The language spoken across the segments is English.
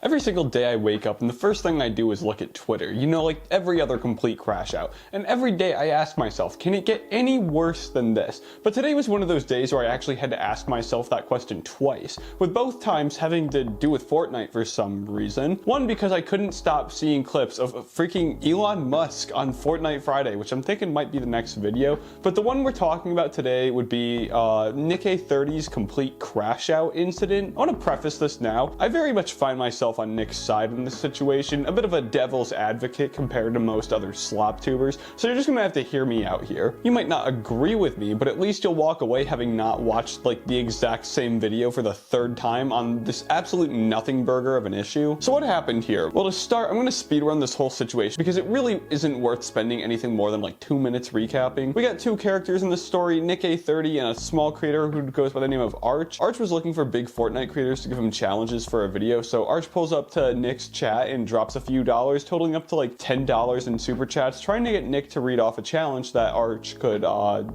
Every single day I wake up and the first thing I do is look at Twitter, you know, like every other complete crash out. And every day I ask myself, can it get any worse than this? But today was one of those days where I actually had to ask myself that question twice, with both times having to do with Fortnite for some reason. One, because I couldn't stop seeing clips of freaking Elon Musk on Fortnite Friday, which I'm thinking might be the next video. But the one we're talking about today would be Nick 30's complete crash out incident. I want to preface this now. I very much find myself on Nick's side in this situation, a bit of a devil's advocate compared to most other slop tubers, so you're just gonna have to hear me out here. You might not agree with me, but at least you'll walk away having not watched like the exact same video for the third time on this absolute nothing burger of an issue. So what happened here? Well, to start, I'm gonna speedrun this whole situation because it really isn't worth spending anything more than like 2 minutes recapping. We got two characters in this story, Nick 30 and a small creator who goes by the name of Arcch. Arcch was looking for big Fortnite creators to give him challenges for a video, so Arcch pulls up to Nick's chat and drops a few dollars, totaling up to like $10 in super chats, trying to get Nick to read off a challenge that Arcch could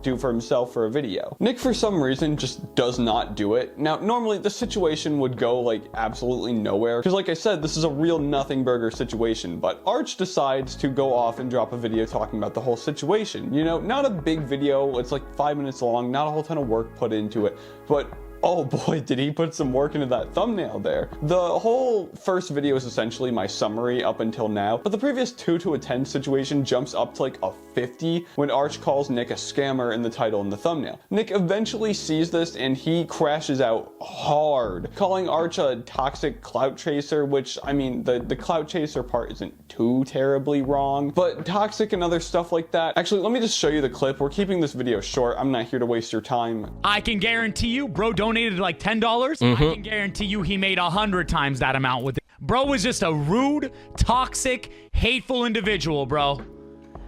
do for himself for a video. Nick, for some reason, just does not do it. Now, normally the situation would go like absolutely nowhere, because like I said, this is a real nothing burger situation, but Arcch decides to go off and drop a video talking about the whole situation. You know, not a big video, it's like 5 minutes long, not a whole ton of work put into it, but oh boy, did he put some work into that thumbnail there. The whole first video is essentially my summary up until now, but the previous 2 to a 10 situation jumps up to like a 50 when Arcch calls Nick a scammer in the title and the thumbnail. Nick eventually sees this and he crashes out hard, calling Arcch a toxic clout chaser, which, I mean, the clout chaser part isn't too terribly wrong, but toxic and other stuff like that. Actually, let me just show you the clip. We're keeping this video short. I'm not here to waste your time. I can guarantee you, bro donated like $10. I can guarantee you he made 100 times that amount with it. Bro was just a rude, toxic, hateful individual, bro.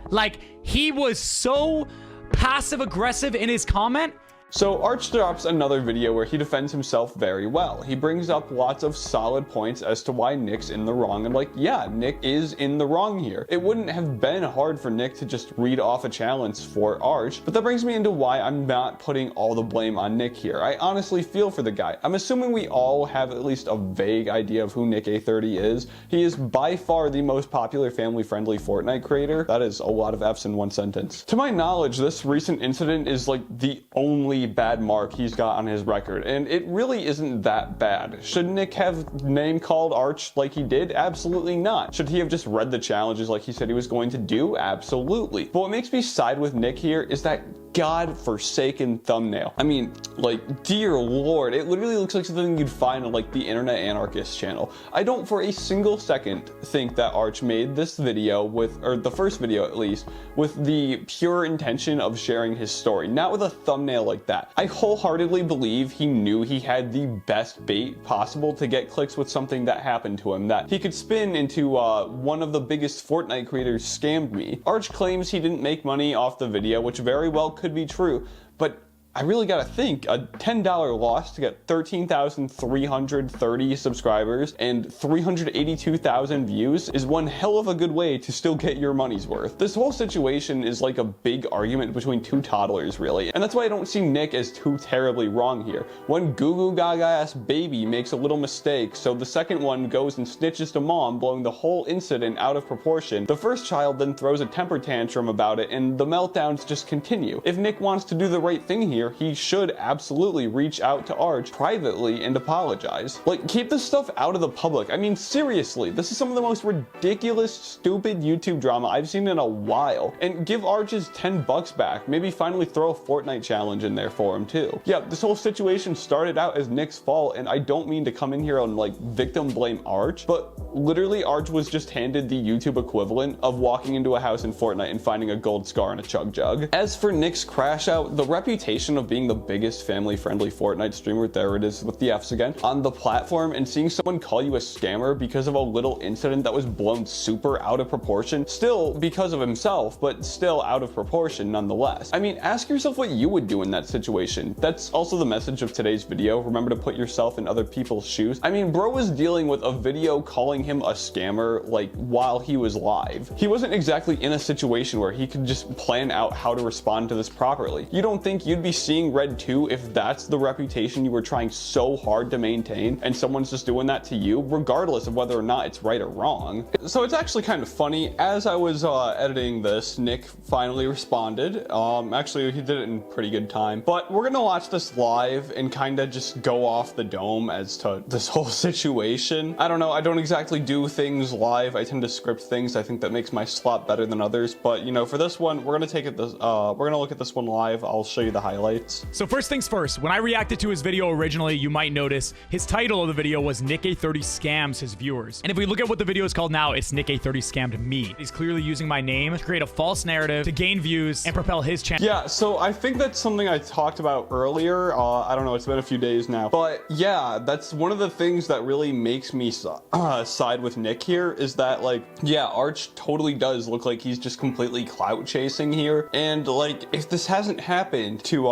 Like, he was so passive aggressive in his comment. So Arcch drops another video where he defends himself very well. He brings up lots of solid points as to why Nick's in the wrong, and like, yeah, Nick is in the wrong here. It wouldn't have been hard for Nick to just read off a challenge for Arcch, but that brings me into why I'm not putting all the blame on Nick here. I honestly feel for the guy. I'm assuming we all have at least a vague idea of who Nick 30 is. He is by far the most popular family-friendly Fortnite creator. That is a lot of F's in one sentence. To my knowledge, this recent incident is like the only bad mark he's got on his record, and it really isn't that bad. Should Nick have name called Arcch like he did? Absolutely not. Should he have just read the challenges like he said he was going to do? Absolutely. But what makes me side with Nick here is that god-forsaken thumbnail. I mean, like, dear lord, it literally looks like something you'd find on like the Internet Anarchist channel. I don't for a single second think that Arcch made this video with, or the first video at least, with the pure intention of sharing his story, not with a thumbnail like that. I wholeheartedly believe he knew he had the best bait possible to get clicks with something that happened to him, that he could spin into one of the biggest Fortnite creators scammed me. Arcch claims he didn't make money off the video, which very well could be true, but I really gotta think, a $10 loss to get 13,330 subscribers and 382,000 views is one hell of a good way to still get your money's worth. This whole situation is like a big argument between two toddlers, really, and that's why I don't see Nick as too terribly wrong here. One goo-goo gaga ass baby makes a little mistake, so the second one goes and snitches to mom, blowing the whole incident out of proportion. The first child then throws a temper tantrum about it, and the meltdowns just continue. If Nick wants to do the right thing here, he should absolutely reach out to Arcch privately and apologize. Like, keep this stuff out of the public. I mean, seriously, this is some of the most ridiculous, stupid YouTube drama I've seen in a while. And give Arcch his $10 back. Maybe finally throw a Fortnite challenge in there for him too. Yeah, this whole situation started out as Nick's fault, and I don't mean to come in here and like victim blame Arcch, but literally Arcch was just handed the YouTube equivalent of walking into a house in Fortnite and finding a gold scar in a chug jug. As for Nick's crash out, the reputation of being the biggest family-friendly Fortnite streamer, there it is with the F's again, on the platform, and seeing someone call you a scammer because of a little incident that was blown super out of proportion, still because of himself, but still out of proportion nonetheless. I mean, ask yourself what you would do in that situation. That's also the message of today's video. Remember to put yourself in other people's shoes. I mean, bro was dealing with a video calling him a scammer like while he was live. He wasn't exactly in a situation where he could just plan out how to respond to this properly. You don't think you'd be seeing red too if that's the reputation you were trying so hard to maintain and someone's just doing that to you, regardless of whether or not it's right or wrong. So it's actually kind of funny. As I was editing this, Nick finally responded. Actually, he did it in pretty good time. But we're gonna watch this live and kind of just go off the dome as to this whole situation. I don't know. I don't exactly do things live. I tend to script things. I think that makes my slot better than others. But you know, for this one, we're gonna take it. We're gonna look at this one live. I'll show you the highlights. So first things first, when I reacted to his video originally, you might notice his title of the video was Nick A30 scams his viewers. And if we look at what the video is called now, it's Nick A30 scammed me. He's clearly using my name to create a false narrative to gain views and propel his channel. Yeah, so I think that's something I talked about earlier. I don't know, it's been a few days now. But yeah, that's one of the things that really makes me side with Nick here is that, like, yeah, Arcch totally does look like he's just completely clout chasing here. And like, if this hasn't happened to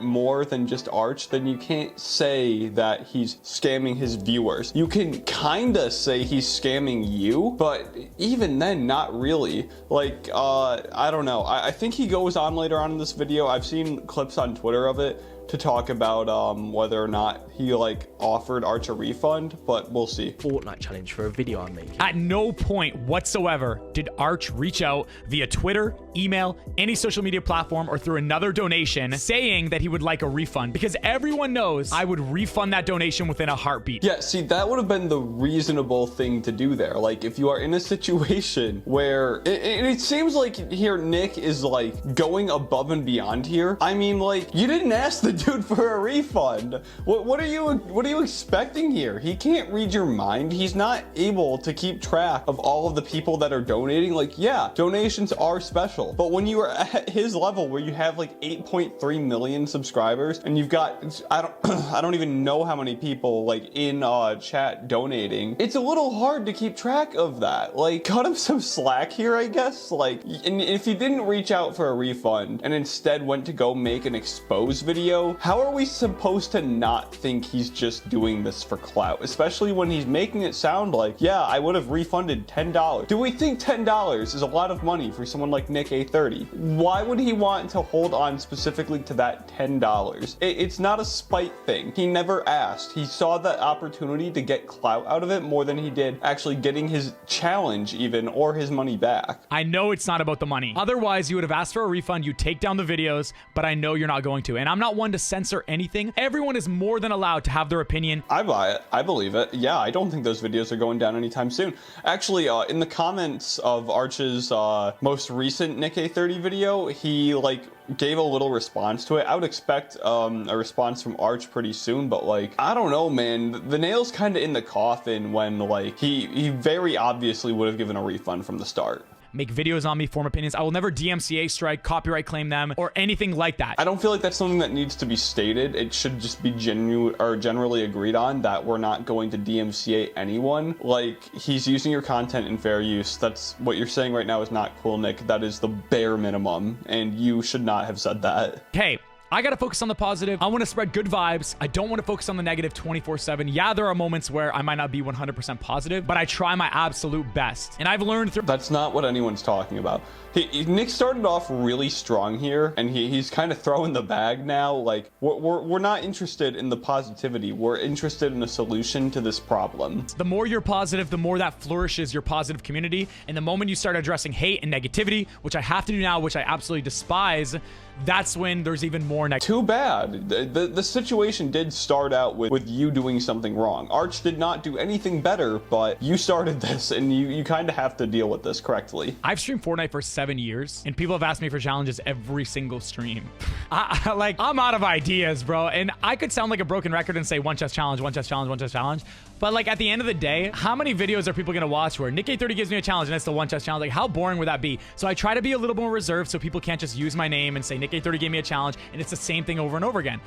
more than just Arcch, then you can't say that he's scamming his viewers. You can kinda say he's scamming you, but even then, not really. Like, I don't know. I think he goes on later on in this video. I've seen clips on Twitter of it to talk about whether or not he like offered Arcch a refund, but we'll see. Fortnite challenge for a video I'm making. At no point whatsoever did Arcch reach out via Twitter, email, any social media platform, or through another donation saying that he would like a refund, because everyone knows I would refund that donation within a heartbeat. Yeah, see, that would have been the reasonable thing to do there. Like, if you are in a situation where it seems like here Nick is like going above and beyond here. I mean, like, you didn't ask the dude for a refund. What are you expecting here? He can't read your mind. He's not able to keep track of all of the people that are donating. Like, yeah, donations are special, but when you are at his level where you have like 8.3 million subscribers and you've got I don't even know how many people like in chat donating, it's a little hard to keep track of that. Like, cut him some slack here, I guess. Like, and if you didn't reach out for a refund and instead went to go make an expose video, how are we supposed to not think he's just doing this for clout? Especially when he's making it sound like, yeah, I would have refunded $10. Do we think $10 is a lot of money for someone like Nick A30? Why would he want to hold on specifically to that $10? It's not a spite thing. He never asked. He saw the opportunity to get clout out of it more than he did actually getting his challenge even, or his money back. I know it's not about the money. Otherwise, you would have asked for a refund, you take down the videos, but I know you're not going to. And I'm not one to censor anything. Everyone is more than allowed to have their opinion. I buy it. I believe it. Yeah, I don't think those videos are going down anytime soon. Actually, in the comments of Arcch's most recent Nick A30 video, he like gave a little response to it. I would expect a response from Arcch pretty soon, but like, I don't know, man. The nail's kind of in the coffin when like he very obviously would have given a refund from the start. Make videos on me, form opinions. I will never DMCA strike, copyright claim them, or anything like that. I don't feel like that's something that needs to be stated. It should just be generally agreed on that we're not going to DMCA anyone. Like, he's using your content in fair use. That's what you're saying right now is not cool, Nick. That is the bare minimum, and you should not have said that. Hey, I gotta focus on the positive. I want to spread good vibes. I don't want to focus on the negative 24/7. Yeah, there are moments where I might not be 100% positive, but I try my absolute best. And I've learned through— That's not what anyone's talking about. Nick started off really strong here, and he's kind of throwing the bag now. Like, we're not interested in the positivity. We're interested in a solution to this problem. The more you're positive, the more that flourishes your positive community. And the moment you start addressing hate and negativity, which I have to do now, which I absolutely despise, that's when there's even more negativity. Too bad. The situation did start out with you doing something wrong. Arcch did not do anything better, but you started this, and you kind of have to deal with this correctly. I've streamed Fortnite for 7 years, and people have asked me for challenges every single stream. I'm out of ideas, bro. And I could sound like a broken record and say one chest challenge, one chest challenge, one chest challenge. But like, at the end of the day, how many videos are people gonna watch where Nick A30 gives me a challenge and it's the one chest challenge? Like, how boring would that be? So I try to be a little more reserved so people can't just use my name and say Nick A30 gave me a challenge, and it's the same thing over and over again.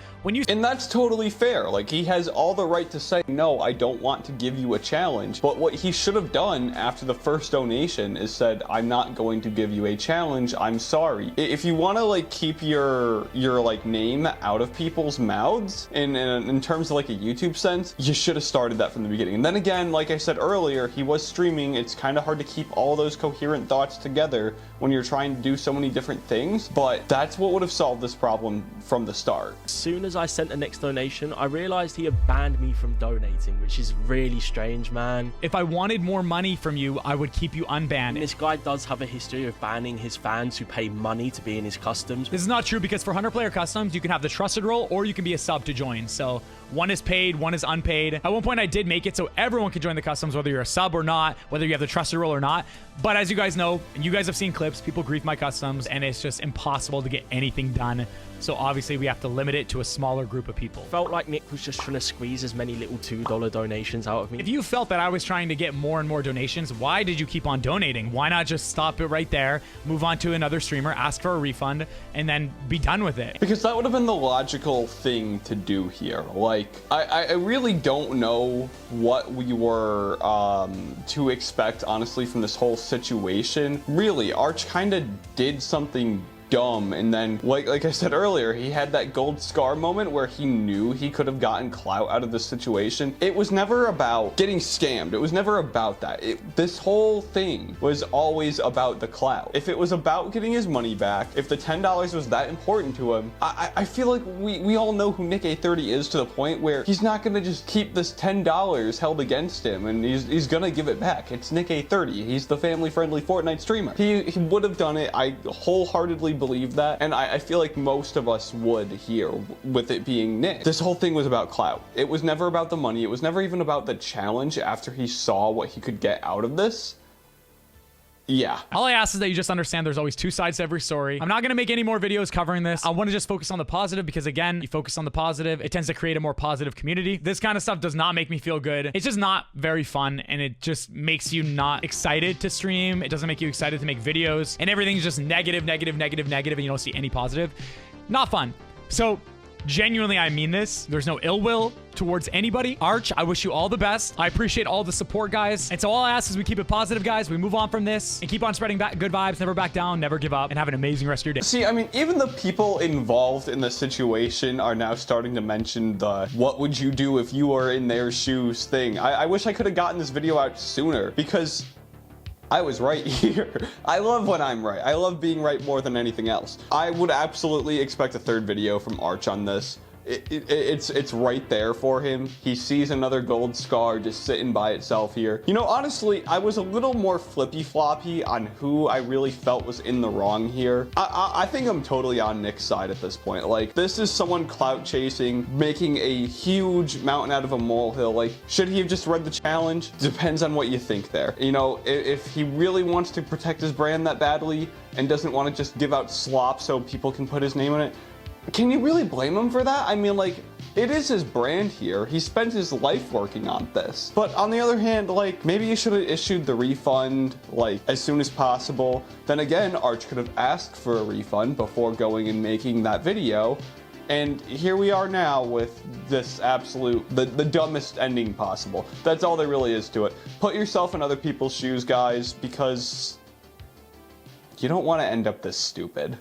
And that's totally fair. Like, he has all the right to say, no, I don't want to give you a challenge. But what he should have done after the first donation is said, I'm not going to give you a challenge. I'm sorry. If you want to like keep your like name out of people's mouths in terms of like a YouTube sense, you should have started that from from the beginning. And then again, like I said earlier, he was streaming. It's kind of hard to keep all those coherent thoughts together when you're trying to do so many different things, but that's what would have solved this problem from the start. As soon as I sent the next donation, I realized he had banned me from donating, which is really strange, man. If I wanted more money from you, I would keep you unbanned. And this guy does have a history of banning his fans who pay money to be in his customs. This is not true because for 100-player customs, you can have the trusted role or you can be a sub to join. So one is paid, one is unpaid. At one point, I did make it so everyone could join the customs, whether you're a sub or not, whether you have the trusted role or not. But as you guys know, and you guys have seen clips, people grief my customs, and it's just impossible to get anything done. So obviously, we have to limit it to a smaller group of people. Felt like Nick was just trying to squeeze as many little $2 donations out of me. If you felt that I was trying to get more and more donations, why did you keep on donating? Why not just stop it right there, move on to another streamer, ask for a refund, and then be done with it? Because that would have been the logical thing to do here. Like, I really don't know what we were to expect, honestly, from this whole situation. Really, Arcch kind of did something dumb, and then like I said earlier, he had that gold scar moment where he knew he could have gotten clout out of the situation. It was never about getting scammed. It was never about that. This whole thing was always about the clout. If it was about getting his money back, if the $10 was that important to him, I feel like we all know who Nick A30 is, to the point where he's not gonna just keep this $10 held against him and he's gonna give it back. It's Nick A30. He's the family-friendly Fortnite streamer. He would have done it. I wholeheartedly believe that, and I feel like most of us would here, with it being Nick. This whole thing was about clout. It was never about the money. It was never even about the challenge after he saw what he could get out of this. Yeah. All I ask is that you just understand there's always two sides to every story. I'm not going to make any more videos covering this. I want to just focus on the positive because, again, you focus on the positive, it tends to create a more positive community. This kind of stuff does not make me feel good. It's just not very fun, and it just makes you not excited to stream. It doesn't make you excited to make videos, and everything's just negative, negative, negative, negative, and you don't see any positive. Not fun. So genuinely, I mean this. There's no ill will towards anybody. Arcch, I wish you all the best. I appreciate all the support, guys. And so all I ask is we keep it positive, guys. We move on from this and keep on spreading good vibes, never back down, never give up, and have an amazing rest of your day. See, I mean, even the people involved in the situation are now starting to mention the "what would you do if you were in their shoes" thing. I wish I could have gotten this video out sooner, because I was right here. I love when I'm right. I love being right more than anything else. I would absolutely expect a third video from Arcch on this. It's right there for him. He sees another gold scar just sitting by itself here. You know, honestly, I was a little more flippy-floppy on who I really felt was in the wrong here. I think I'm totally on Nick's side at this point. Like, this is someone clout chasing, making a huge mountain out of a molehill. Like, should he have just read the challenge? Depends on what you think there. You know, if he really wants to protect his brand that badly and doesn't want to just give out slop so people can put his name in it, can you really blame him for that? I mean, like, it is his brand here. He spent his life working on this. But on the other hand, like, maybe you should have issued the refund, like, as soon as possible. Then again, Arcch could have asked for a refund before going and making that video. And here we are now with this absolute, the dumbest ending possible. That's all there really is to it. Put yourself in other people's shoes, guys, because you don't want to end up this stupid.